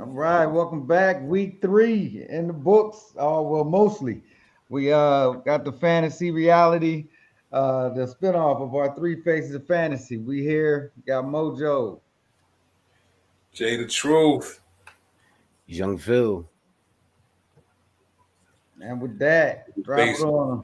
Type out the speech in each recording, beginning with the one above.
All right, welcome back. Week 3 in the books. Well, mostly. We got the fantasy reality, the spinoff of our three faces of fantasy. We here got Mojo, Jay the Truth. Young Phil. and with that, drop it Basic. on them.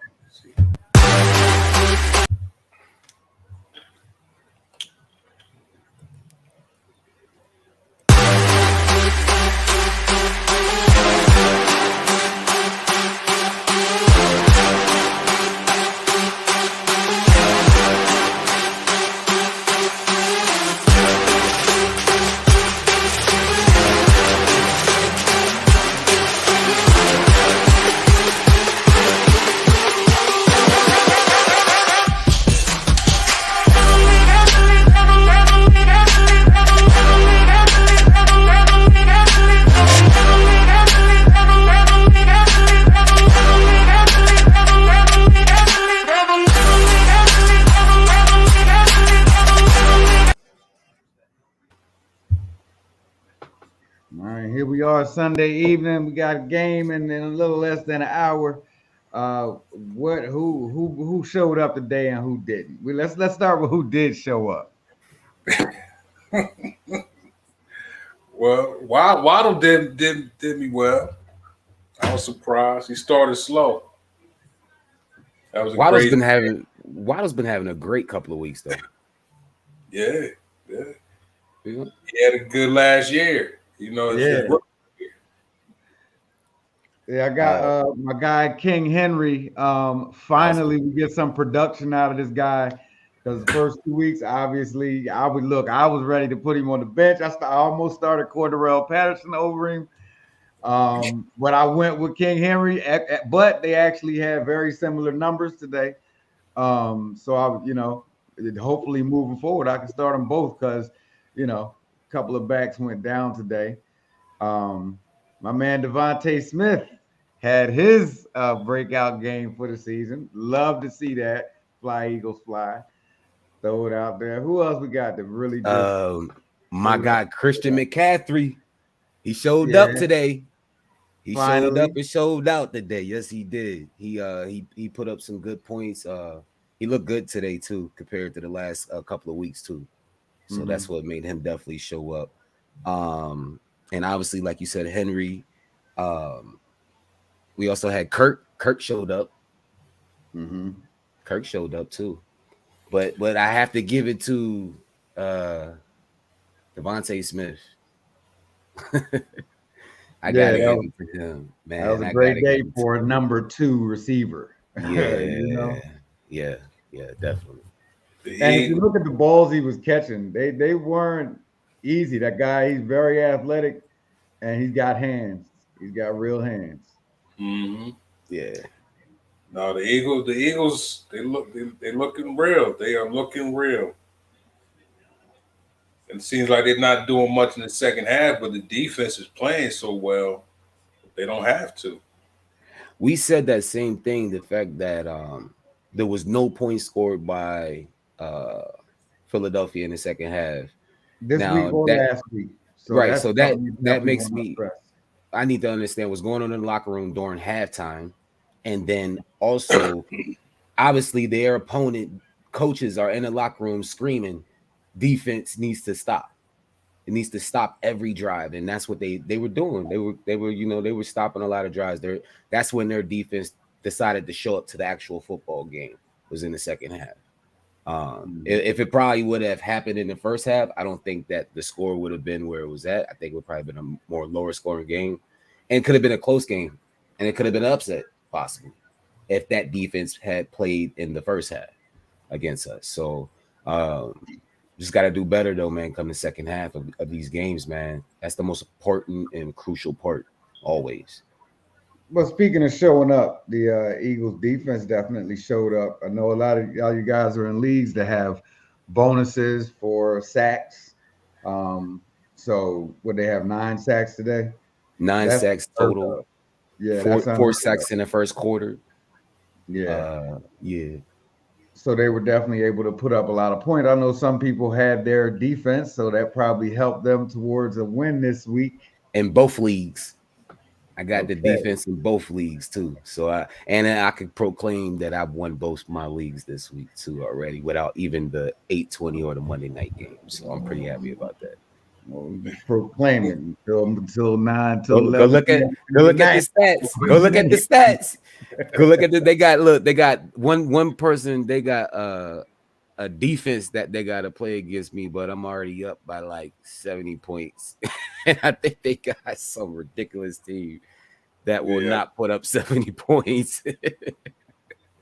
All right, here we are Sunday evening. We got a game in a little less than an hour. Who showed up today and who didn't? Let's start with who did show up. Well, Waddle did me well. I was surprised. He started slow. That was a great. Waddle's been having a great couple of weeks though. Yeah. He had a good last year. Yeah. Yeah, I got my guy King Henry. Finally, we get some production out of this guy because the first 2 weeks, obviously, I was ready to put him on the bench. I almost started Cordarrelle Patterson over him, but I went with King Henry. But they actually had very similar numbers today, so hopefully moving forward, I can start them both because a couple of backs went down today. My man Devontae Smith had his breakout game for the season. Love to see that. Fly Eagles fly. Throw it out there. Who else we got that really just my guy Christian McCaffrey. He showed up today. He showed up and showed out today. Yes, he did. He put up some good points. He looked good today too, compared to the last couple of weeks too. So that's what made him definitely show up. And obviously, like you said, Henry. We also had Kirk. Kirk showed up. Kirk showed up too. But I have to give it to Devontae Smith. I gotta give it to him, man. That was a great day for a number 2 receiver. Yeah, definitely. And if you look at the balls he was catching, they weren't easy. That guy, he's very athletic, and he's got hands. He's got real hands. Yeah. No, the Eagles, they're looking real. They are looking real. It seems like they're not doing much in the second half, but the defense is playing so well, they don't have to. We said that same thing. The fact that there was no points scored by Philadelphia in the second half. This week or last week. So that makes me. I need to understand what's going on in the locker room during halftime, and then also, obviously, their opponent coaches are in the locker room screaming, "Defense needs to stop. It needs to stop every drive," and that's what they were doing. They were stopping a lot of drives. That's when their defense decided to show up to the actual football game. Was in the second half. If it probably would have happened in the first half, I don't think that the score would have been where it was at. I think it would probably been a more lower scoring game, and it could have been a close game, and it could have been an upset possibly if that defense had played in the first half against us. So just got to do better though, man. Come the second half of these games, man. That's the most important and crucial part always. Well, speaking of showing up, the Eagles defense definitely showed up. I know a lot of you guys are in leagues that have bonuses for sacks. So would they have 9 sacks today? 9 sacks total. Yeah, four sacks in the first quarter. Yeah. Yeah. So they were definitely able to put up a lot of points. I know some people had their defense, so that probably helped them towards a win this week. in both leagues. I got Okay. the defense in both leagues too. So I could proclaim that I've won both my leagues this week too already without even the 8:20 or the Monday night game. So I'm pretty happy about that. Well, just proclaim it until 9 till Go 11 look at p.m. the tonight. stats. Go look at the stats. Go look at they got one person, they got a defense that they got to play against me, but I'm already up by like 70 points. And I think they got some ridiculous team that will not put up 70 points.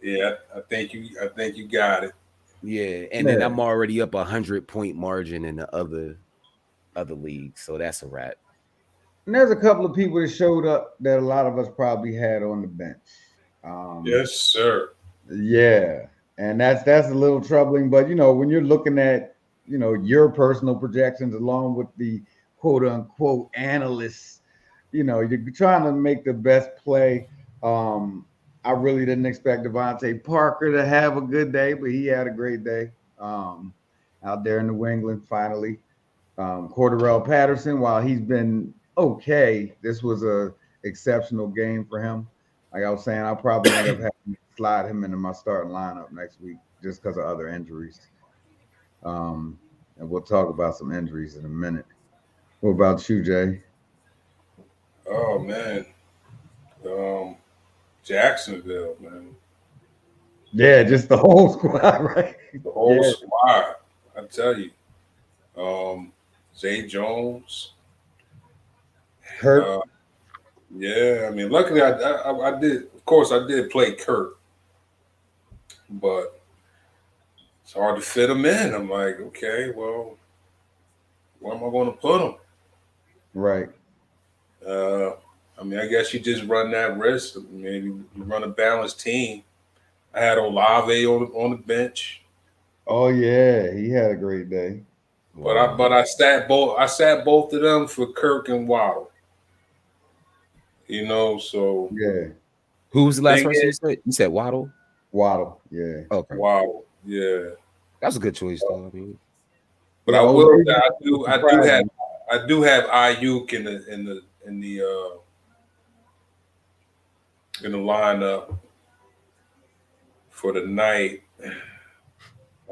Yeah, I think you got it. Yeah, and then I'm already up 100-point margin in the other league, so that's a wrap. And there's a couple of people that showed up that a lot of us probably had on the bench. Yes, sir. Yeah, and that's a little troubling. But when you're looking at your personal projections along with the quote unquote analysts, you're trying to make the best play. I really didn't expect Devontae Parker to have a good day, but he had a great day out there in New England finally. Cordarrelle Patterson, while he's been okay, this was a exceptional game for him. Like I was saying, I'll probably end up having to slide him into my starting lineup next week just because of other injuries. And we'll talk about some injuries in a minute. What about you, Jay? Oh man, Jacksonville, man. Yeah, just the whole squad, right? The whole squad. I tell you, Zay Jones, Kurt. Yeah, I mean, luckily I did. Of course, I did play Kurt, but it's hard to fit him in. I'm like, okay, well, where am I going to put him? Right. I mean, I guess you just run that risk. Maybe you run a balanced team. I had Olave on the bench. Oh yeah, he had a great day. But I sat both of them for Kirk and Waddle. So yeah. Who was the last person you said? You said Waddle? Waddle, yeah. Okay. Waddle, yeah. That's a good choice, though. I mean, but yeah, I will. I do have Ayuk in the lineup for the night.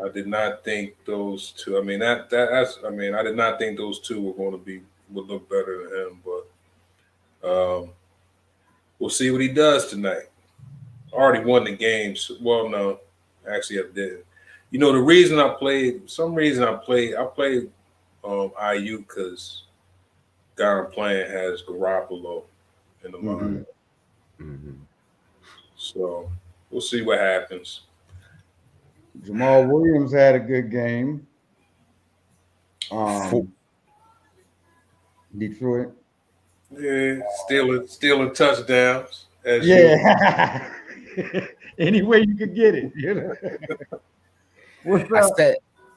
I did not think those two. I mean that's. I mean I did not think those two would look better than him. But we'll see what he does tonight. I already won the games. Well, no, actually I didn't. The reason I played. I played IU because guy I'm playing has Garoppolo in the lineup. Mm-hmm. So we'll see what happens. Jamal Williams had a good game. Detroit. Yeah, stealing touchdowns. Yeah. Any way you could get it. What's up?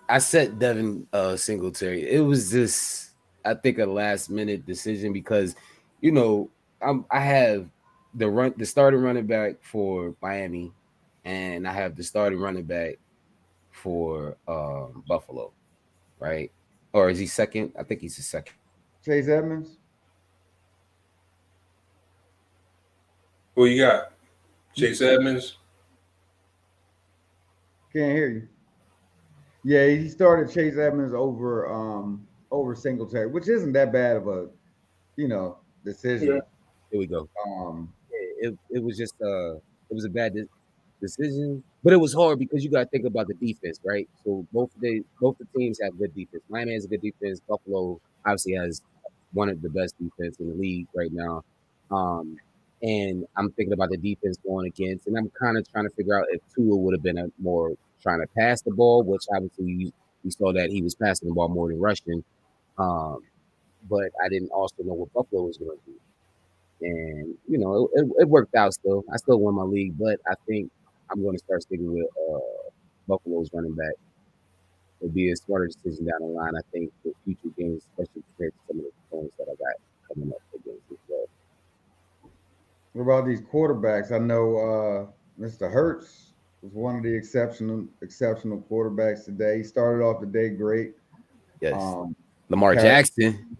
I set Devin Singletary. It was just, I think, a last minute decision because, I have the starting running back for Miami, and I have the starting running back for Buffalo, right? Or is he second? I think he's the second. Chase Edmonds. Who you got? Chase Edmonds. Can't hear you. Yeah, he started Chase Edmonds over Singletary, which isn't that bad of a decision. Yeah. Here we go. It was just it was a bad decision, but it was hard because you got to think about the defense, right? So both the teams have good defense. Miami has a good defense. Buffalo obviously has one of the best defense in the league right now. And I'm thinking about the defense going against, and I'm kind of trying to figure out if Tua would have been a more trying to pass the ball, which obviously we saw that he was passing the ball more than rushing. But I didn't also know what Buffalo was going to do. And, it worked out still. I still won my league, but I think I'm going to start sticking with Buffalo's running back. It'll be a smarter decision down the line, I think, for future games, especially compared to some of the points that I got coming up against as well. What about these quarterbacks? I know Mr. Hurts was one of the exceptional quarterbacks today. He started off the day great. Yes. Lamar Jackson.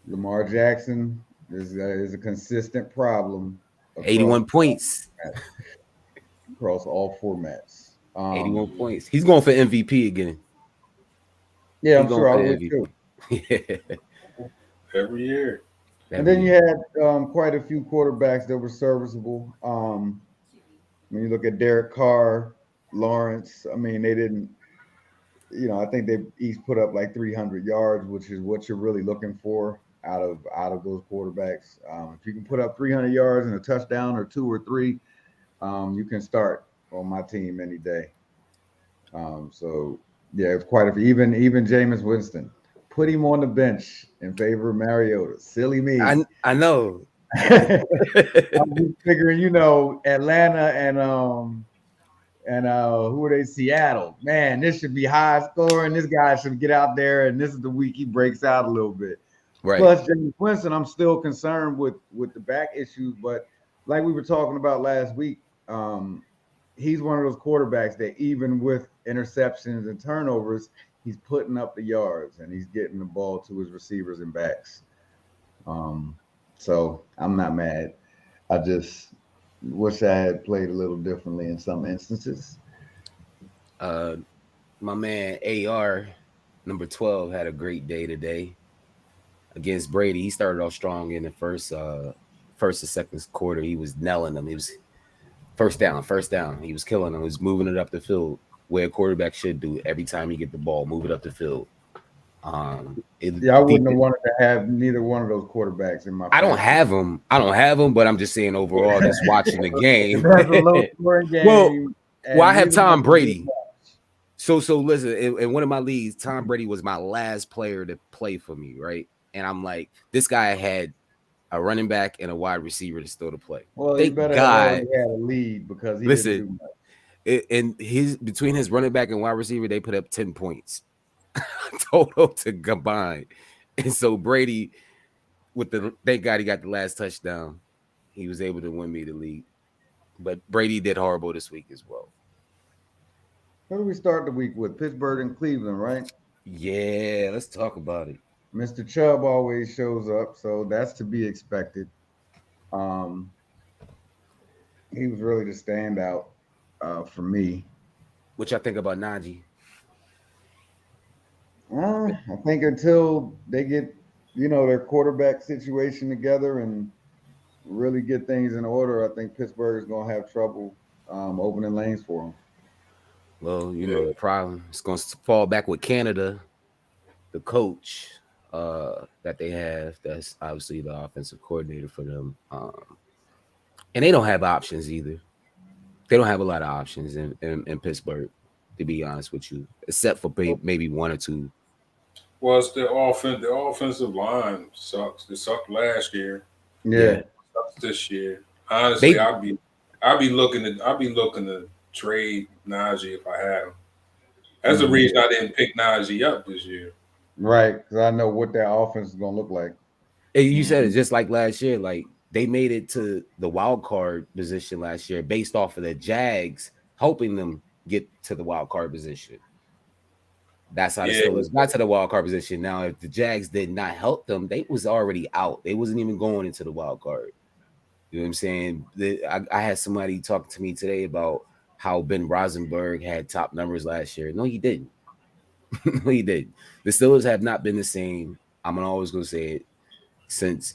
Lamar Jackson is a consistent problem. 81 points. Across all formats. 81 points. He's going for MVP again. Yeah, I'm sure I would too. Every year. And then you had quite a few quarterbacks that were serviceable. When you look at Derek Carr, Lawrence, I mean, they didn't, I think they each put up like 300 yards, which is what you're really looking for out of those quarterbacks. If you can put up 300 yards and a touchdown or 2 or 3, you can start on my team any day. So yeah, it's quite a few. Even Jameis Winston, put him on the bench in favor of Mariota. Silly me. I know. I'm figuring, Atlanta and who are they? Seattle. Man, this should be high scoring. This guy should get out there, and this is the week he breaks out a little bit. Right. Plus, Jameis Winston, I'm still concerned with the back issues, but like we were talking about last week, he's one of those quarterbacks that even with interceptions and turnovers, he's putting up the yards and he's getting the ball to his receivers and backs. So I'm not mad. I just wish I had played a little differently in some instances. My man AR, number 12, had a great day today against Brady. He started off strong in the first and second quarter. He was nailing them. He was first down. He was killing them. He was moving it up the field where a quarterback should do every time you get the ball, move it up the field. I wouldn't have wanted to have neither one of those quarterbacks in my. I don't have them, but I'm just saying overall, just watching the game. That's a low-scoring game. Well, I have Tom Brady. So listen, in one of my leagues, Tom Brady was my last player to play for me, right? And I'm like, this guy had a running back and a wide receiver to still to play. Well, he better have had a lead because he didn't do much. And between his running back and wide receiver, they put up 10 points total to combine. And so Brady, thank God he got the last touchdown. He was able to win me the league. But Brady did horrible this week as well. Who do we start the week with? Pittsburgh and Cleveland, right? Yeah, let's talk about it. Mr. Chubb always shows up, so that's to be expected. He was really the standout for me. What y'all think about Najee? I think until they get, their quarterback situation together and really get things in order, I think Pittsburgh is going to have trouble opening lanes for them. Well, the problem is going to fall back with Canada, the coach that they have. That's obviously the offensive coordinator for them. And they don't have options either. They don't have a lot of options in Pittsburgh, to be honest with you, except for maybe one or two. Well, it's the offensive line sucks. It sucked last year. Yeah. It sucks this year. Honestly, I'd be looking to trade Najee if I had him. That's the reason I didn't pick Najee up this year. Right, because I know what their offense is going to look like. You said it just like last year. Like they made it to the wild card position last year based off of the Jags helping them get to the wild card position. That's how the Steelers got to the wild card position. Now, if the Jags did not help them, they was already out. They wasn't even going into the wild card. You know what I'm saying? I had somebody talking to me today about how Ben Rosenberg had top numbers last year. No, he didn't. No, he didn't. The Steelers have not been the same. I'm always going to say it since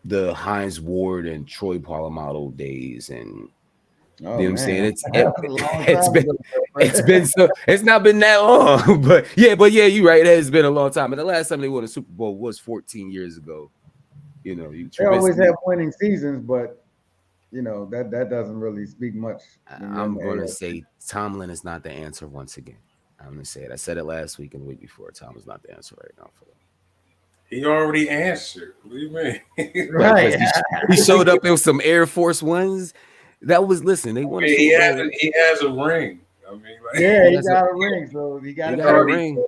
the Hines Ward and Troy Polamalu days, and you know what I'm saying? It's not been that long, but yeah, you're right. It has been a long time. And the last time they won a Super Bowl was 14 years ago. They always have winning seasons, but that doesn't really speak much. I'm going to say Tomlin is not the answer once again. I'm going to say it. I said it last week and the week before. Tom is not the answer right now for them. He already answered. What do you mean? Right. He showed up in some Air Force Ones. That was they wanted. He has a ring. I mean, he got a ring, so he got a ring.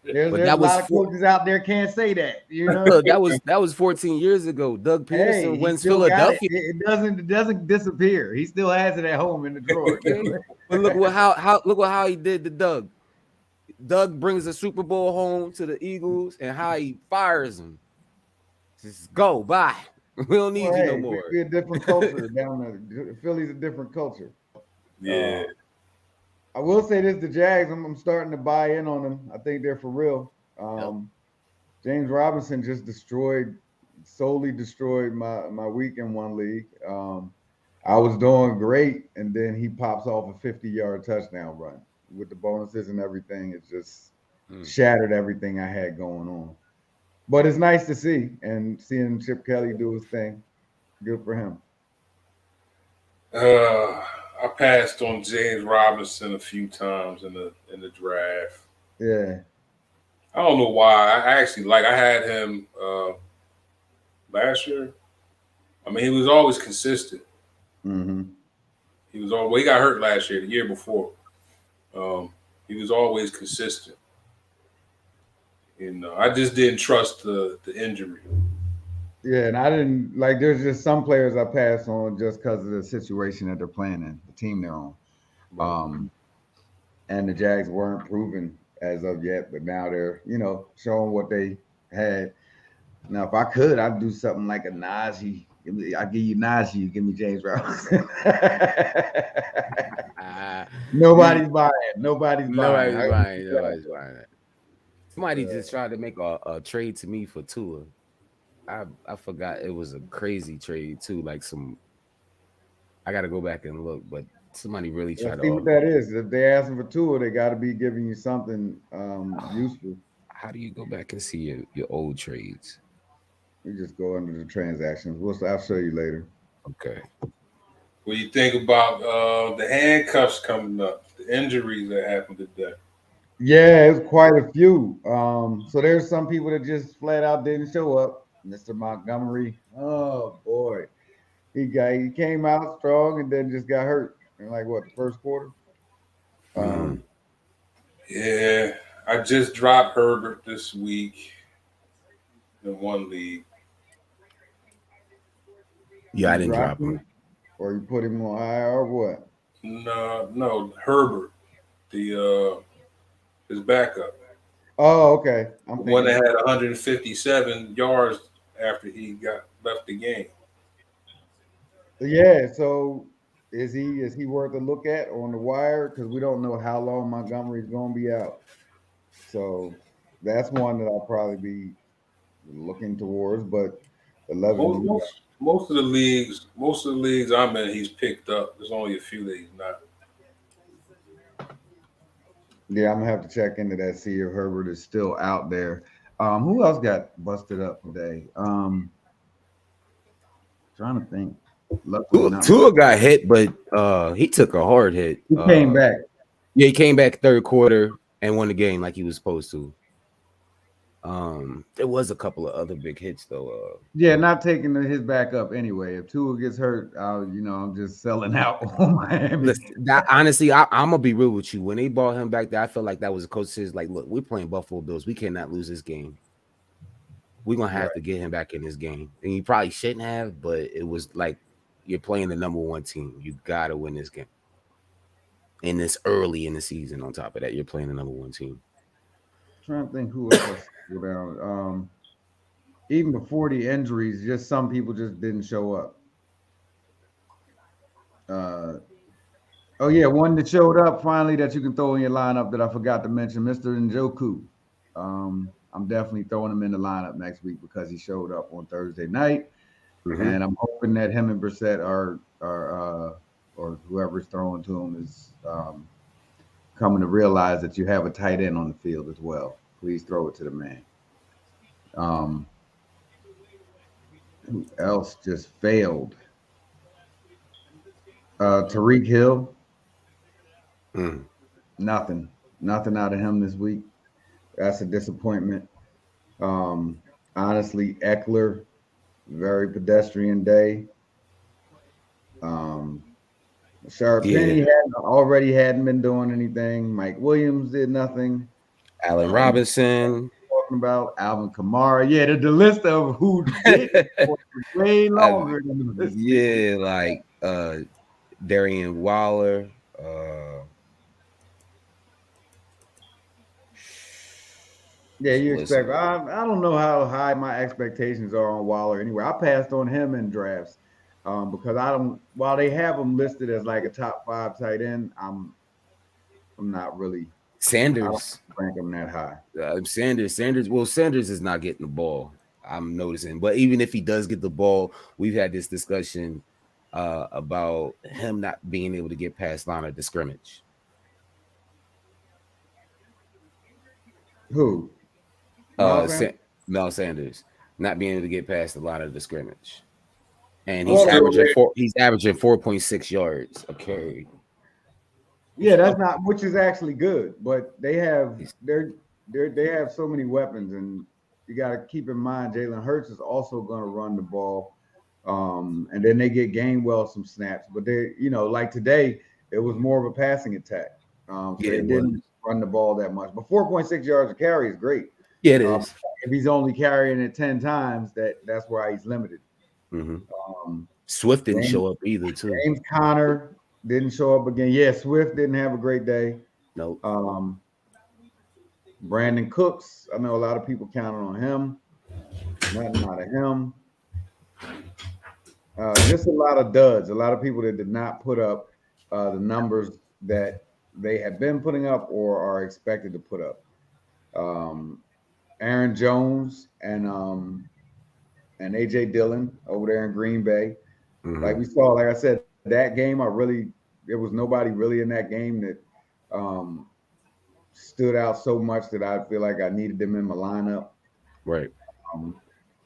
There's a lot of coaches out there can't say that. That was 14 years ago. Doug Peterson wins Philadelphia. It doesn't disappear. He still has it at home in the drawer. But look how he did to Doug. Doug brings a Super Bowl home to the Eagles, and how he fires him. Just go, bye. We don't need you no Hey, more. we're a different culture down there. Philly's a different culture. Yeah. I will say this: the Jags. I'm starting to buy in on them. I think they're for real. James Robinson just solely destroyed my week in one league. I was doing great, and then he pops off a 50-yard touchdown run with the bonuses and everything. It just shattered everything I had going on. But it's nice to see, and seeing Chip Kelly do his thing. Good for him. I passed on James Robinson a few times in the draft. Yeah. I don't know why. I had him last year. I mean, he was always consistent. Mm-hmm. He got hurt last year, the year before. He was always consistent. I just didn't trust the injury. Yeah, and I didn't like. There's just some players I pass on just because of the situation that they're playing in, the team they're on. And the Jags weren't proven as of yet, but now they're showing what they had. Now, if I could, I'd do something like a Najee. I give you Najee, you give me James Robinson. Nobody's buying. Nobody's buying it. Somebody just tried to make a trade to me for Tua. I forgot it was a crazy trade too. Like I got to go back and look, but somebody really tried to. See what that is. If they're asking for Tua, they got to be giving you something useful. How do you go back and see your old trades? You just go under the transactions. I'll show you later. Okay. What do you think about the handcuffs coming up? The injuries that happened today? Yeah, it's quite a few. So there's some people that just flat out didn't show up. Mr. Montgomery, oh boy, he came out strong and then just got hurt in the first quarter. Yeah, I just dropped Herbert this week in one league. Yeah, I didn't drop him. Or you put him on IR or what? No, Herbert, his backup. Oh, okay. The one that had 157 yards after he left the game. Yeah, so is he worth a look at on the wire? Because we don't know how long Montgomery's going to be out. So that's one that I'll probably be looking towards. But 11. Most of the leagues I'm in, he's picked up. There's only a few that he's not. Yeah, I'm gonna have to check into that, see if Herbert is still out there. Who else got busted up today? Trying to think. Tua got hit, but he took a hard hit. He came back. Yeah, he came back third quarter and won the game like he was supposed to. There was a couple of other big hits though. Yeah, not taking his back up anyway. If Tua gets hurt, I'm just selling out on Miami. Listen, honestly, I'm gonna be real with you. When they brought him back there, I felt like that was a coach says, like, look, we're playing Buffalo Bills. We cannot lose this game. We're gonna have to get him back in this game. And you probably shouldn't have, but it was like you're playing the number one team. You gotta win this game. And it's early in the season. On top of that, you're playing the number one team. I'm trying to think who else go down. Even before the injuries, just some people just didn't show up. One that showed up finally that you can throw in your lineup that I forgot to mention, Mr. Njoku. I'm definitely throwing him in the lineup next week because he showed up on Thursday night, and I'm hoping that him and Brissett are or whoever's throwing to him is coming to realize that you have a tight end on the field as well. Please throw it to the man. Who else just failed? Tyreek Hill. Nothing out of him this week. That's a disappointment. Honestly, Eckler, very pedestrian day. Sharp Penny hadn't been doing anything. Mike Williams did nothing. Allen Robinson. Talking about Alvin Kamara. Yeah, the list of who did was way longer than the list. Yeah, like Darren Waller. Yeah, you expect. I don't know how high my expectations are on Waller. Anyway, I passed on him in drafts because I don't. While they have him listed as like a top 5 tight end, I'm not really. I don't Sanders. rank him that high. Sanders. Well, Sanders is not getting the ball. I'm noticing, but even if he does get the ball, we've had this discussion about him not being able to get past line of the scrimmage. Who? Mel Sanders not being able to get past the line of the scrimmage, and Well, he's averaging 4.6 yards a carry. Yeah, that's not, which is actually good, but they have they have so many weapons, and you got to keep in mind Jalen Hurts is also going to run the ball, and then they get Gainwell some snaps, but they, like today, it was more of a passing attack, so they didn't run the ball that much. But 4.6 yards a carry is great. Yeah, it is. If he's only carrying it 10 times, that's why he's limited. Mm-hmm. Swift didn't show up either, too. James Conner didn't show up again. Yeah, Swift didn't have a great day. Nope. Brandon Cooks, I know a lot of people counted on him. Nothing out of him. Just a lot of duds. A lot of people that did not put up the numbers that they have been putting up or are expected to put up. Aaron Jones and AJ Dillon over there in Green Bay. Mm-hmm. Like we saw, like I said, that game, there was nobody really in that game that stood out so much that I feel like I needed them in my lineup. Right.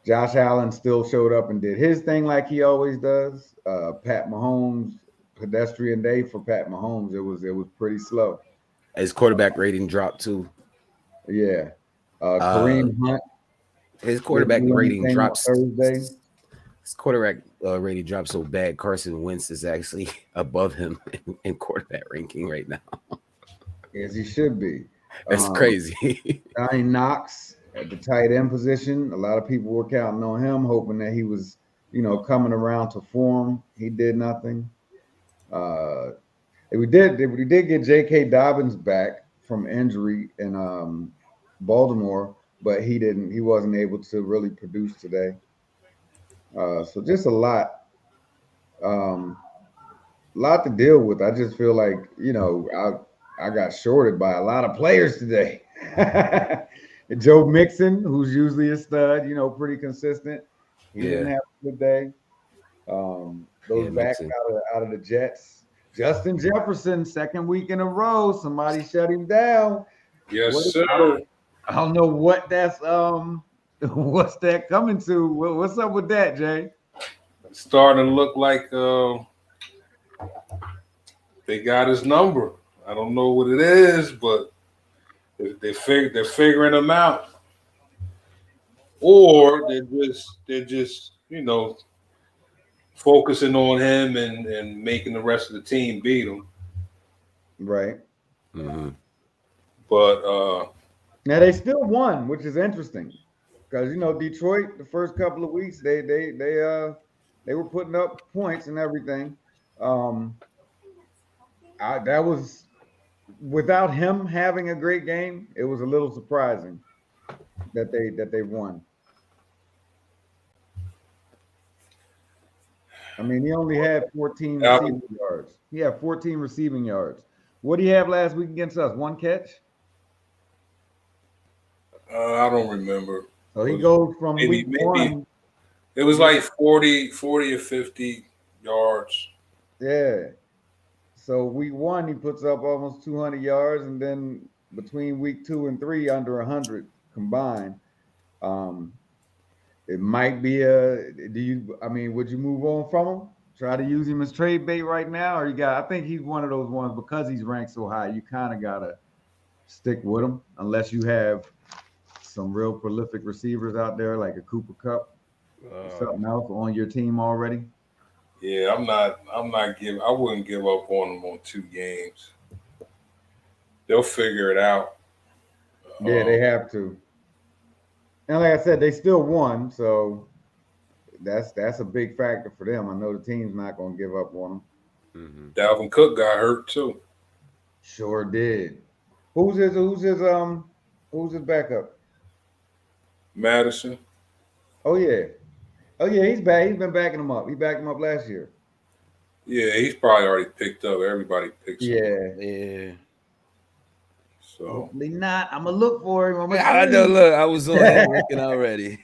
Josh Allen still showed up and did his thing like he always does. Pat Mahomes, pedestrian day for Pat Mahomes. It was pretty slow. His quarterback rating dropped too. Yeah. Kareem Hunt. His quarterback rating drops Thursday. His quarterback rating dropped so bad. Carson Wentz is actually above him in quarterback ranking right now. Yes, he should be. That's crazy. Johnny Knox at the tight end position. A lot of people were counting on him, hoping that he was, coming around to form. He did nothing. We did get J.K. Dobbins back from injury in Baltimore, but he wasn't able to really produce today. So just a lot to deal with. I just feel like, I got shorted by a lot of players today. Joe Mixon, who's usually a stud, pretty consistent. He didn't have a good day. Those backs out of the Jets. Justin Jefferson, second week in a row, somebody shut him down. Yes, sir. I don't know what that's what's that coming to? What's up with that, Jay? It's starting to look like they got his number. I don't know what it is, but they're figuring him out, or they're just focusing on him and making the rest of the team beat him. Right. Mm-hmm. But now they still won, which is interesting because Detroit the first couple of weeks they were putting up points and everything. That was without him having a great game. It was a little surprising that they won. I mean, he only had 14 receiving yards. He had 14 receiving yards. What did he have last week against us? One catch? I don't remember. So he goes from week one. It was like 40 or 50 yards. Yeah. So week one, he puts up almost 200 yards, and then between week 2 and 3, under 100 combined. It might be would you move on from him? Try to use him as trade bait right now? Or I think he's one of those ones, because he's ranked so high, you kind of got to stick with him unless you have some real prolific receivers out there like a Cooper Kupp or something else on your team already. Yeah, I wouldn't give up on them on 2 games. They'll figure it out. Yeah, they have to. And like I said, they still won, so that's a big factor for them. I know the team's not going to give up on them. Mm-hmm. Dalvin Cook got hurt too. Sure did. Who's his backup? Madison. Oh yeah, he's back. He's been backing him up. He backed him up last year. Yeah, he's probably already picked up. Everybody picks him up. Yeah. So hopefully not. I'm gonna look for him. I know. Look, I was on him looking already.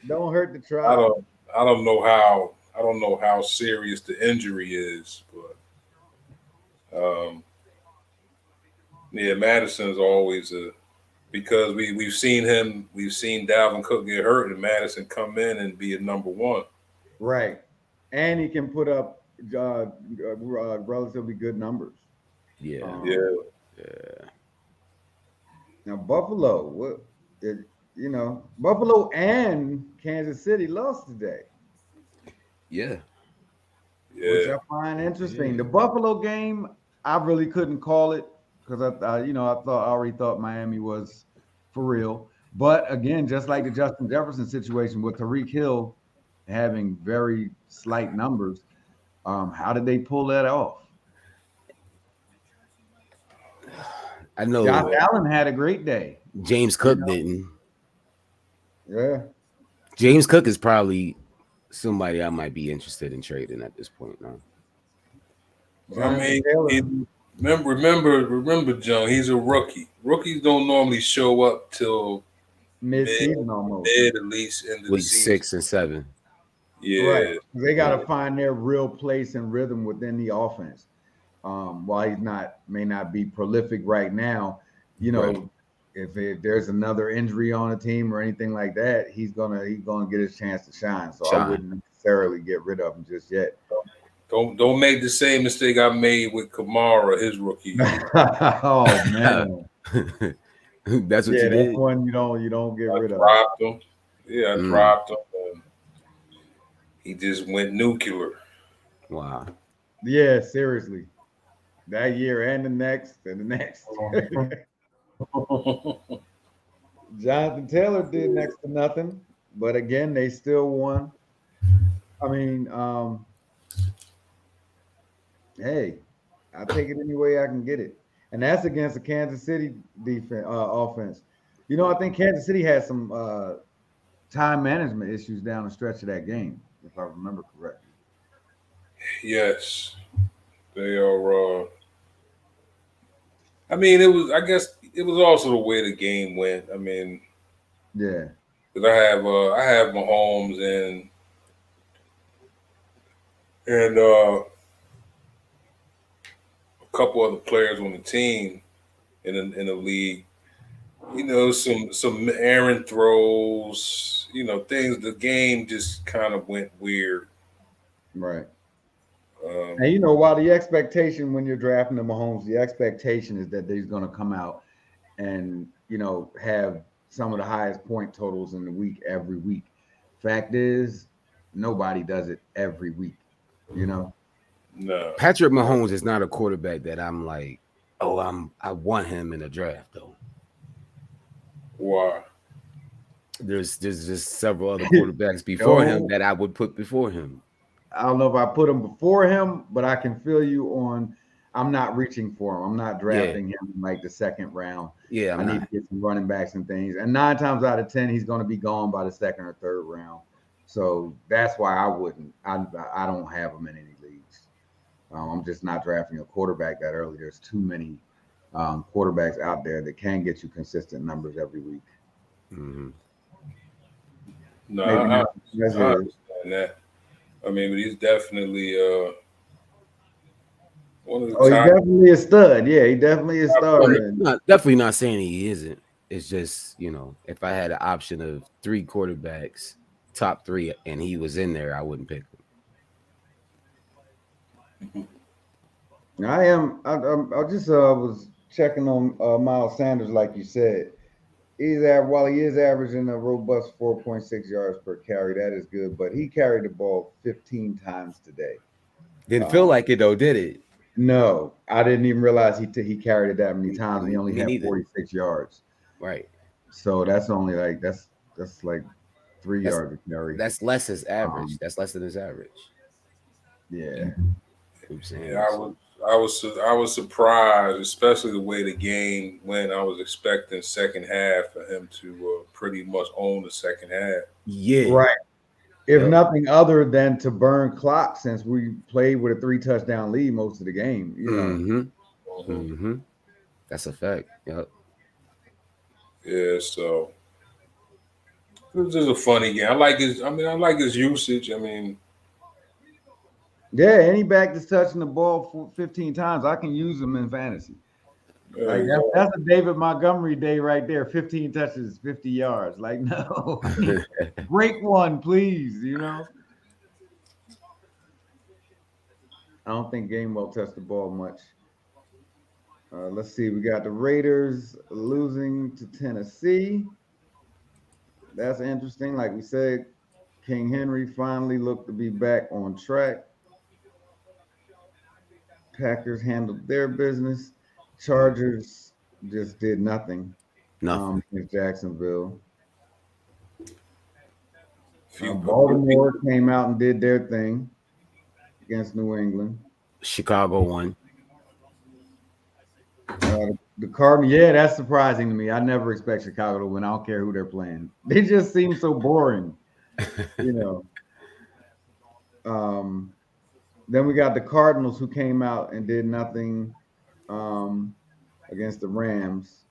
Don't hurt the try. I don't know how serious the injury is, but yeah, Madison's always because we've seen Dalvin Cook get hurt and Madison come in and be a number one. Right, and he can put up relatively good numbers. Yeah. Now Buffalo, Buffalo and Kansas City lost today. Yeah. Which I find interesting. Yeah. The Buffalo game, I really couldn't call it because I already thought Miami was for real. But again, just like the Justin Jefferson situation with Tyreek Hill having very slight numbers, how did they pull that off? I know Josh Allen had a great day. James Cook didn't. Yeah. James Cook is probably somebody I might be interested in trading at this point now. I mean, remember, John, he's a rookie. Rookies don't normally show up till mid-season almost. Mid, at least into week the season. 6 and 7. Yeah. Right. They got to find their real place and rhythm within the offense. While he may not be prolific right now, right. If there's another injury on a team or anything like that, he's gonna get his chance to shine. So I wouldn't necessarily get rid of him just yet. Don't make the same mistake I made with Kamara his rookie year. Oh man, that's what you did. That's one you don't get rid of. Dropped him. Yeah, I dropped him. And he just went nuclear. Wow. Yeah, seriously. That year and the next and the next. Jonathan Taylor did next to nothing, but again, they still won. I mean, hey, I take it any way I can get it, and that's against the Kansas City defense offense. I think Kansas City had some time management issues down the stretch of that game, if I remember correctly. Yes, they are. I mean, I guess it was also the way the game went. I mean, yeah, because I have Mahomes and a couple other players on the team in the league. Some errant throws. Things. The game just kind of went weird. Right. And while the expectation when you're drafting the Mahomes, the expectation is that he's going to come out and have some of the highest point totals in the week every week. Fact is, nobody does it every week. No. Patrick Mahomes is not a quarterback that I'm like, I want him in a draft though. Why? There's just several other quarterbacks before him that I would put before him. I don't know if I put him before him, but I can feel you on. I'm not reaching for him. I'm not drafting him in like the second round. Yeah, I need to get some running backs and things. And 9 times out of 10, he's going to be gone by the second or third round. So that's why I wouldn't. I don't have him in any leagues. I'm just not drafting a quarterback that early. There's too many quarterbacks out there that can get you consistent numbers every week. Mm-hmm. No, I understand that. I mean, but he's definitely one of the he's definitely a stud. Yeah, he definitely is a stud. Definitely not saying he isn't. It's just, if I had an option of 3 quarterbacks, top 3, and he was in there, I wouldn't pick him. I just was checking on Miles Sanders, like you said. While he is averaging a robust 4.6 yards per carry, that is good. But he carried the ball 15 times today. Didn't feel like it though, did it? No, I didn't even realize he carried it that many times. And he only had 46 yards. Right. So that's only like that's like 3 yards a carry. That's less his average. That's less than his average. Yeah. Yeah, I was surprised, especially the way the game went. I was expecting second half for him to pretty much own the second half. Yeah. Right. If nothing other than to burn clock, since we played with a 3-touchdown lead most of the game, you know. Mm-hmm. That's a fact. Yep. Yeah, so it was just a funny game. I like his usage. I mean, yeah, any back that's touching the ball 15 times, I can use him in fantasy. Like that's a David Montgomery day right there. 15 touches, 50 yards. Like, no, break one, please. You know, I don't think Gainwell touched the ball much. Let's see. We got the Raiders losing to Tennessee. That's interesting. Like we said, King Henry finally looked to be back on track. Packers handled their business. Chargers just did nothing. Against Jacksonville. Baltimore came out and did their thing against New England. Chicago won. The Cardinals, yeah, that's surprising to me. I never expect Chicago to win. I don't care who they're playing. They just seem so boring, you know. Then we got the Cardinals, who came out and did nothing against the Rams.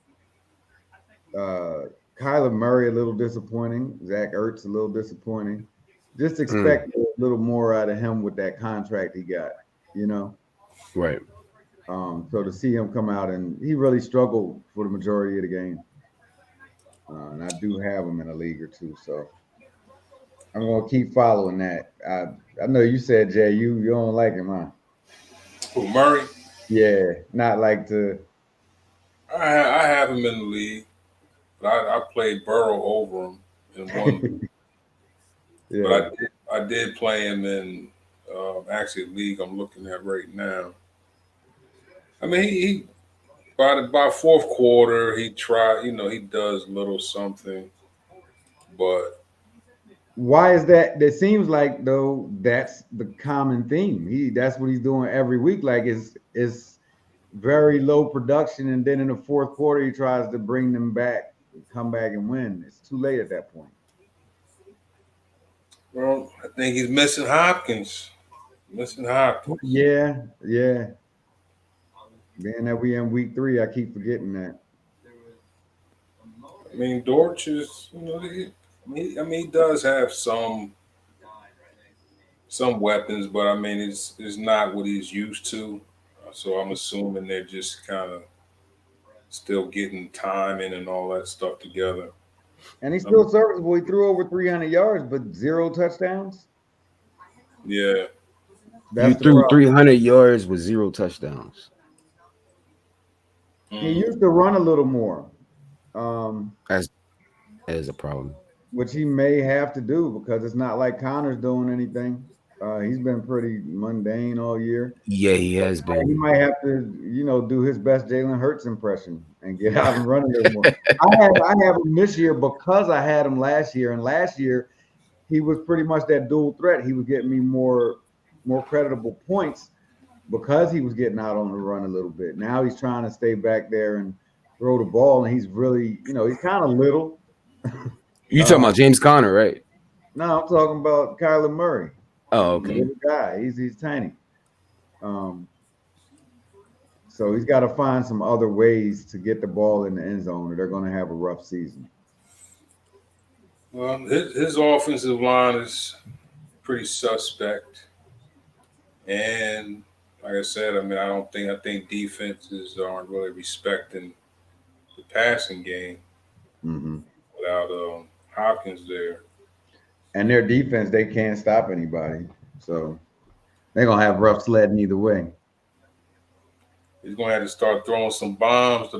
Kyler Murray, a little disappointing. Zach Ertz, a little disappointing. Just expect a little more out of him with that contract he got, you know? Right. So to see him come out, and he really struggled for the majority of the game. And I do have him in a league or two, so I'm going to keep following that. I know you said, Jay, you don't like him, huh? Who, Murray? Yeah, not like to. I have him in the league, but I played Burrow over him in one. Yeah. But I did play him in actually a league I'm looking at right now. I mean, he by fourth quarter he tried. You know, he does little something, but. Why is that? It seems like though that's the common theme. That's what he's doing every week. Like it's very low production, and then in the fourth quarter he tries to bring them back, come back and win. It's too late at that point. Well, I think he's missing Hopkins. Yeah. Being that we in week 3, I keep forgetting that. I mean, Dortch is, you know, he does have some weapons, but I mean, it's not what he's used to. So I'm assuming they're just kind of still getting timing and all that stuff together. And he's still serviceable. He threw over 300 yards, but 0 touchdowns. Yeah. You threw 300 yards with 0 touchdowns. He used to run a little more. That is a problem. Which he may have to do, because it's not like Connor's doing anything. He's been pretty mundane all year. Yeah, he has been. He might have to, you know, do his best Jalen Hurts impression and get out and run a little more. I have him this year because I had him last year, and last year he was pretty much that dual threat. He was getting me more creditable points because he was getting out on the run a little bit. Now he's trying to stay back there and throw the ball, and he's really, you know, he's kind of little. You talking about James Conner, right? No, I'm talking about Kyler Murray. Oh, okay. Little guy. He's tiny. So he's got to find some other ways to get the ball in the end zone, or they're going to have a rough season. Well, his offensive line is pretty suspect, and like I said, I mean, I think defenses aren't really respecting the passing game without Hopkins there. And their defense, they can't stop anybody. So they're going to have rough sledding either way. He's going to have to start throwing some bombs to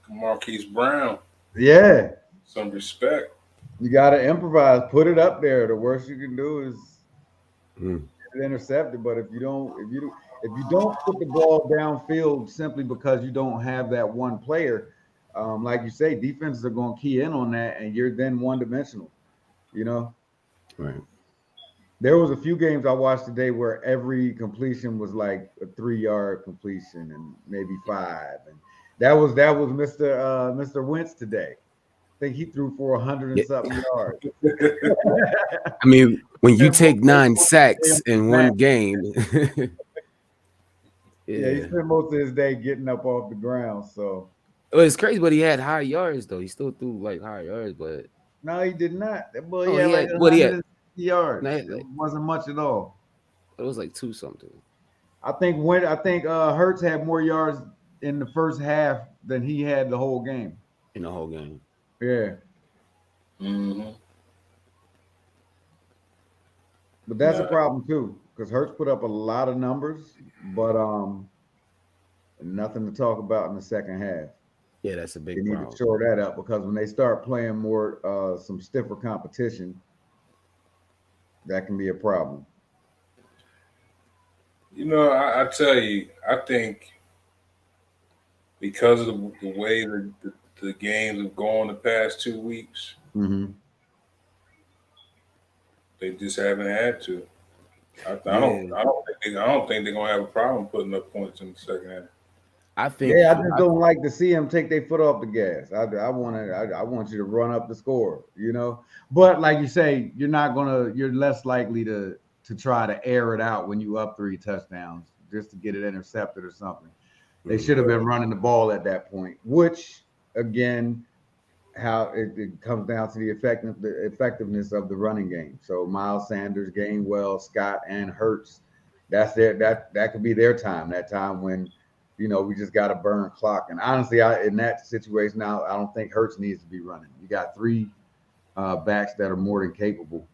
Marquise Brown. Yeah. Some respect. You got to improvise. Put it up there. The worst you can do is intercept it. But if you don't put the ball downfield simply because you don't have that one player, like you say, defenses are going to key in on that, and you're then one-dimensional, you know? Right. There was a few games I watched today where every completion was like a 3-yard completion and maybe 5. And that was Mr. Wentz today. I think he threw for 100 and something yards. I mean, when you take 9 sacks in one game, yeah, he spent most of his day getting up off the ground. So it's crazy, but he had high yards though. He still threw like high yards, but no, he did not. That boy, he had like had what he had. 160 yards. Like, It wasn't much at all. It was like 2 something. I think Hurts had more yards in the first half than he had the whole game. In the whole game. Yeah. Mm-hmm. But that's a problem too, because Hurts put up a lot of numbers, but nothing to talk about in the second half. Yeah, that's a big problem. They need to shore that up, because when they start playing more some stiffer competition, that can be a problem. You know, I tell you, I think because of the way the games have gone the past 2 weeks, they just haven't had to. I don't think they're gonna have a problem putting up points in the second half. I think. Yeah, I just don't like to see them take their foot off the gas. I want you to run up the score, you know. But like you say, you're less likely to try to air it out when you up 3 touchdowns just to get it intercepted or something. They should have been running the ball at that point, which again, how it comes down to the effectiveness of the running game. So Miles Sanders, Gainwell, Scott, and Hurts, that could be their time. That time when, you know, we just got to burn clock. And honestly, in that situation now, I don't think Hurts needs to be running. You got 3 backs that are more than capable.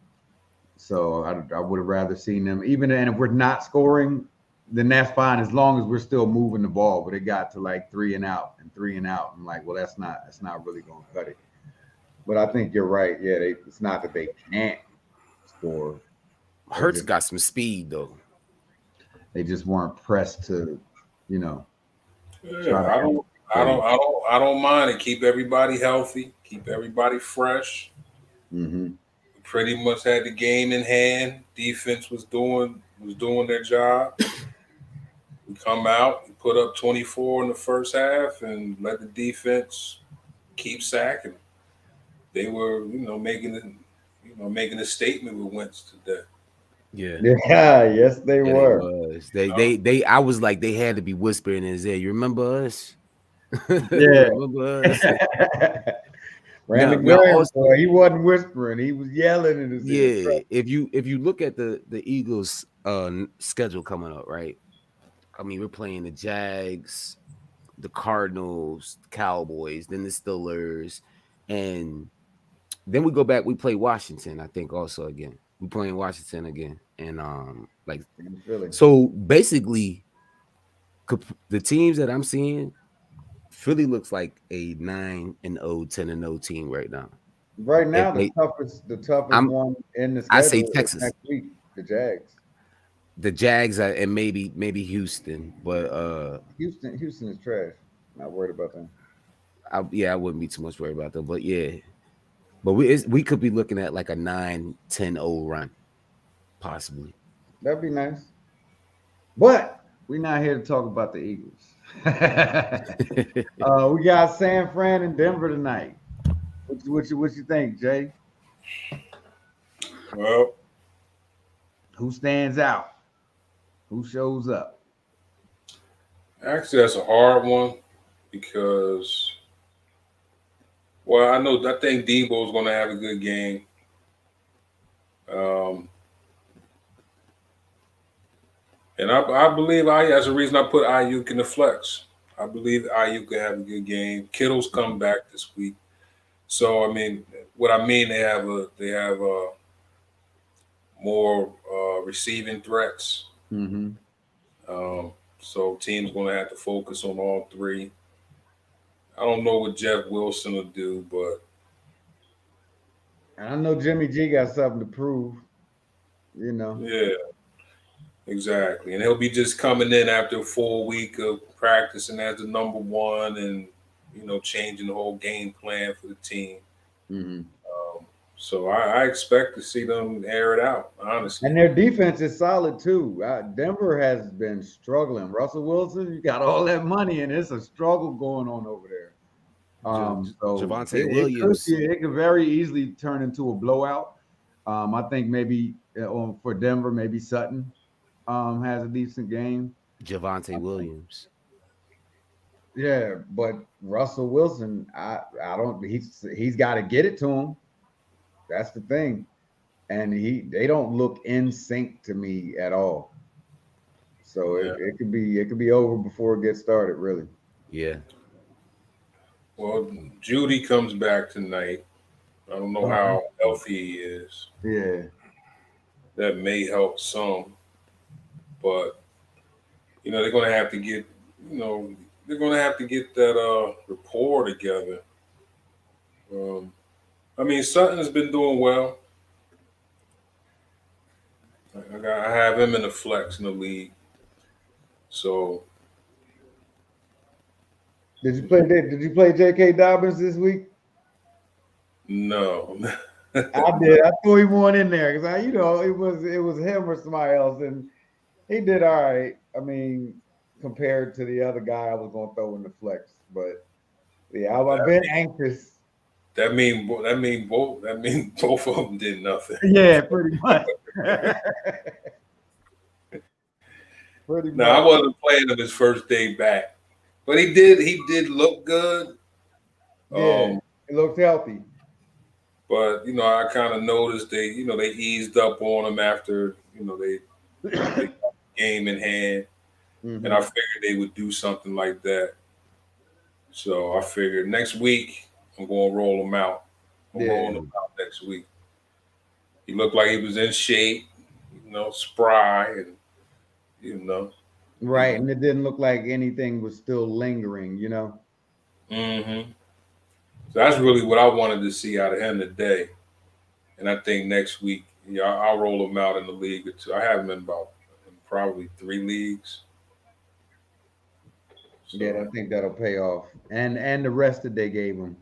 So I would have rather seen them. And if we're not scoring, then that's fine, as long as we're still moving the ball. But it got to like 3 and out. I'm like, well, that's not really going to cut it. But I think you're right. Yeah, it's not that they can't score. Hurts got some speed though. They just weren't pressed to, you know. Yeah, I don't mind it. Keep everybody healthy. Keep everybody fresh. Mm-hmm. We pretty much had the game in hand. Defense was doing their job. We come out, we put up 24 in the first half, and let the defense keep sacking. They were, making a statement with Wentz today. Yeah. Yes, they were. They I was like, they had to be whispering in his ear. You remember us? Yeah. Remember us? He wasn't whispering, he was yelling in his ear. Yeah. If you look at the Eagles schedule coming up, right? I mean, we're playing the Jags, the Cardinals, Cowboys, then the Steelers, and then we go back. We play Washington, I think, also again. We playing Washington again, and so basically, the teams that I'm seeing, Philly looks like a 9-0, 10-0 team right now. Right now, the toughest one in the schedule I say Texas next week, the Jags. The Jags and maybe Houston, but Houston is trash. Not worried about them. I wouldn't be too much worried about them, but yeah. But we could be looking at like a 9-10-0 run, possibly. That'd be nice. But we're not here to talk about the Eagles. We got San Fran and Denver tonight. What you think, Jay? Well, who stands out? Who shows up? Actually, that's a hard one because, well, I think Debo's going to have a good game. And I believe that's the reason I put Ayuk in the flex. I believe Ayuk could have a good game. Kittle's come back this week. So, I mean, they have more receiving threats. Mm-hmm. So teams going to have to focus on all 3. I don't know what Jeff Wilson will do, but I know Jimmy G got something to prove. You know. Yeah, exactly. And he'll be just coming in after a full week of practicing as the number 1 and changing the whole game plan for the team. Mm-hmm. So I expect to see them air it out, honestly. And their defense is solid too. Denver has been struggling. Russell Wilson, you got all that money, and it's a struggle going on over there. So Javonte Williams, it could very easily turn into a blowout. I think maybe for Denver, maybe Sutton has a decent game. Javonte Williams. Yeah, but Russell Wilson, I don't. He's got to get it to him. That's the thing, and they don't look in sync to me at all. So it could be over before it gets started. Really. Yeah. Well, Judy comes back tonight. I don't know how healthy he is. Yeah. That may help some, but they're going to have to get that rapport together. I mean, Sutton's been doing well. I have him in the flex in the league. So, Did you play J.K. Dobbins this week? no. I did. I threw him one in there because it was him or somebody else, and he did all right. I mean, compared to the other guy I was going to throw in the flex, but yeah, I've been anxious. That mean both of them did nothing. Yeah, pretty much. No, I wasn't playing him his first day back, but he did look good. Yeah, he looked healthy. But I kind of noticed they eased up on him after they got the game in hand, and I figured they would do something like that. So I figured next week I'm going to roll him out. I'm rolling him out next week. He looked like he was in shape, spry, and right, and it didn't look like anything was still lingering, Mm-hmm. So that's really what I wanted to see out of him today. And I think next week, I'll roll him out in the league or two. I have him in probably 3 leagues. So, yeah, I think that'll pay off. And the rest that they gave him,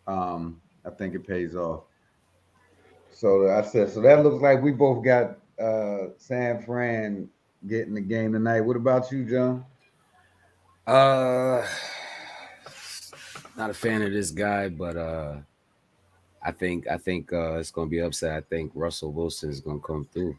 I think it pays off. So that looks like we both got San Fran getting the game tonight. What about you, John? Not a fan of this guy, but I think it's gonna be upset. I think Russell Wilson is gonna come through.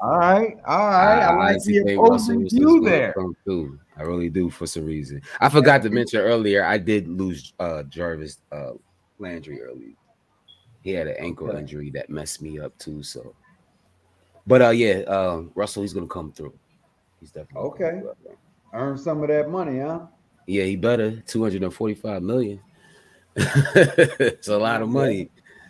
All right. I like the opposing view there. Come through. I really do for some reason. I forgot to mention earlier. I did lose Jarvis Landry early. He had an ankle injury that messed me up too. So, but Russell, he's gonna come through. He's definitely okay. Earn some of that money, huh? Yeah, he better. $245 million. It's a lot of money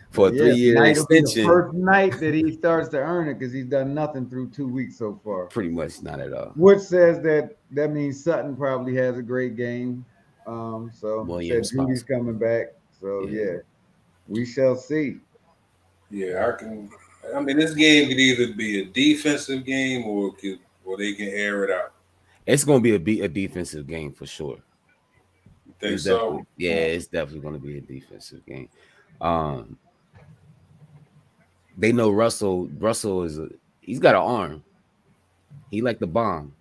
for a 3-year extension. The first night that he starts to earn it because he's done nothing through 2 weeks so far. Pretty much not at all. Which says that means Sutton probably has a great game. So Judy's coming back. So yeah, we shall see. Yeah, I mean, this game could either be a defensive game or they can air it out. It's going to be a defensive game for sure. You think so? Yeah, it's definitely going to be a defensive game. They know Russell he's got an arm. He like the bomb.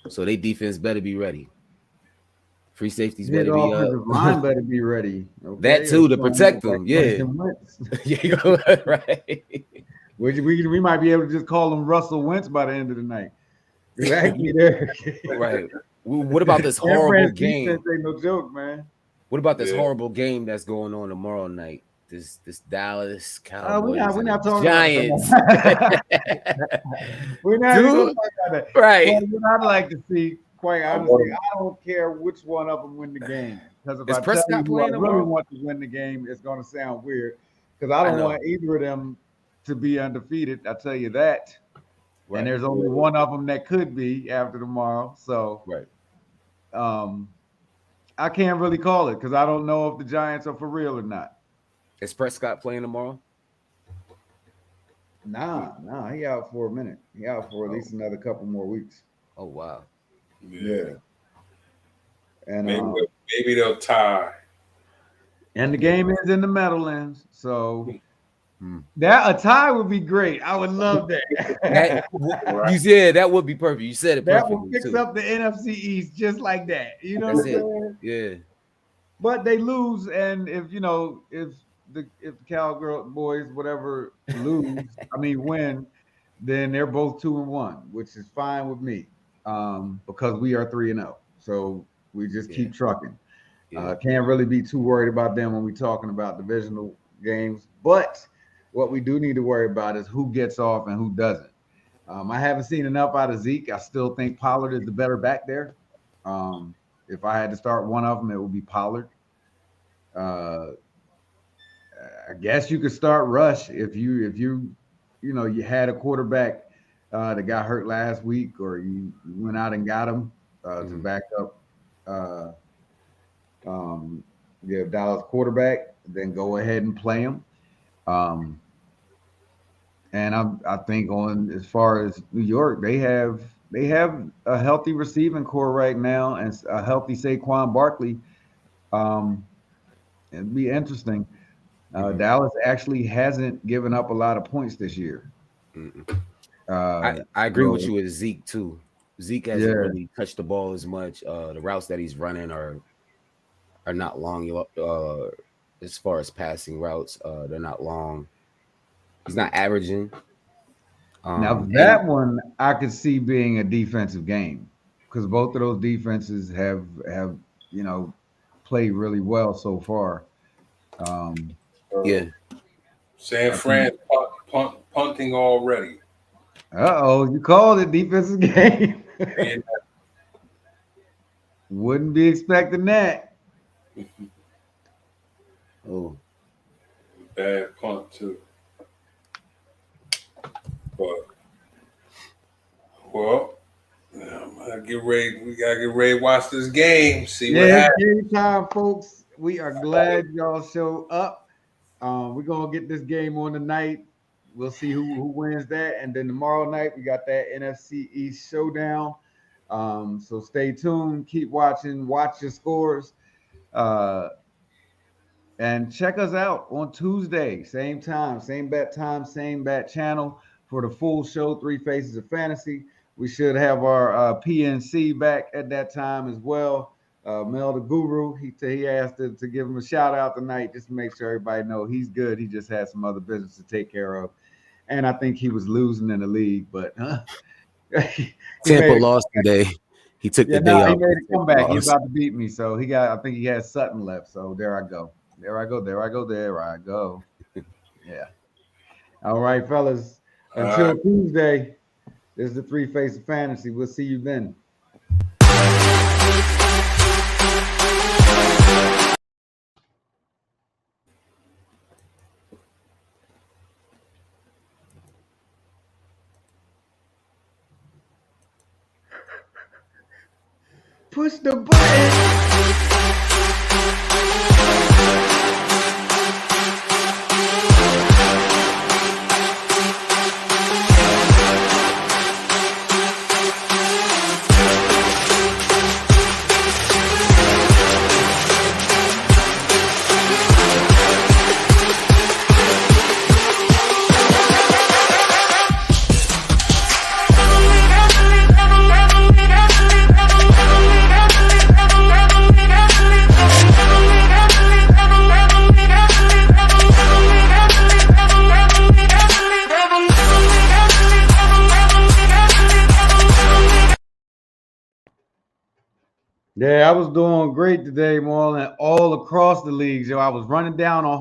So they defense better be ready. Free safeties better be up. Line better be ready. Okay? That too, to protect them. Yeah. Right. We might be able to just call him Russell Wentz by the end of the night. Exactly there. Right. What about this horrible game? Ain't no joke, man. What about this horrible game that's going on tomorrow night? This Dallas Cowboys. We're not talking Giants. About we're not talking about that. Right. What I'd like to see, quite honestly, I don't care which one of them win the game. Because if I tell you I really want to win the game, it's going to sound weird. Because I don't want either of them to be undefeated. I tell you that. Right. And there's only one of them that could be after tomorrow. So, I can't really call it because I don't know if the Giants are for real or not. Is Prescott playing tomorrow? Nah, he out for a minute. He out for at least another couple more weeks. Oh wow. Yeah. And maybe they'll tie. And the game is in the Meadowlands, so that a tie would be great. I would love that. You said that would be perfect. You said it perfectly. That would fix up the NFC East just like that. You know That's what I'm saying? Yeah. But they lose, and if the Cowboys whatever lose, win, then they're both 2-1, which is fine with me, because we are 3-0. So we just keep trucking. Can't really be too worried about them when we're talking about divisional games. But what we do need to worry about is who gets off and who doesn't. I haven't seen enough out of Zeke. I still think Pollard is the better back there. If I had to start one of them, it would be Pollard. I guess you could start Rush if you had a quarterback that got hurt last week, or you went out and got him to back up Dallas quarterback, then go ahead and play him. And I think on as far as New York, they have a healthy receiving core right now and a healthy Saquon Barkley. It'd be interesting. Dallas actually hasn't given up a lot of points this year. I agree with you with Zeke too. Zeke hasn't really touched the ball as much. The routes that he's running are not long. As far as passing routes, they're not long. He's not averaging. Now that one I could see being a defensive game, because both of those defenses have played really well so far. San Fran punting already. You called it defensive game. Wouldn't be expecting that. Bad punt too. But we gotta get ready to watch this game. See what happens. Anytime, folks. We are glad y'all show up. We're gonna get this game on tonight. We'll see who wins that, and then tomorrow night we got that NFC East showdown. So stay tuned, keep watching, watch your scores, and check us out on Tuesday, same time, same bat time, same bat channel for the full show, Three Faces of Fantasy. We should have our PNC back at that time as well. Mel the Guru, he asked to give him a shout out tonight, just to make sure everybody know he's good. He just had some other business to take care of, and I think he was losing in the league, but Tampa lost today. He took the day off. He made a comeback. He's about to beat me, so I think he has Sutton left. So there I go. Yeah. All right, fellas. Until Tuesday, this is the Three Faces of Fantasy. We'll see you then. Push the button. Yeah, I was doing great today, Marlon, all across the leagues. I was running down on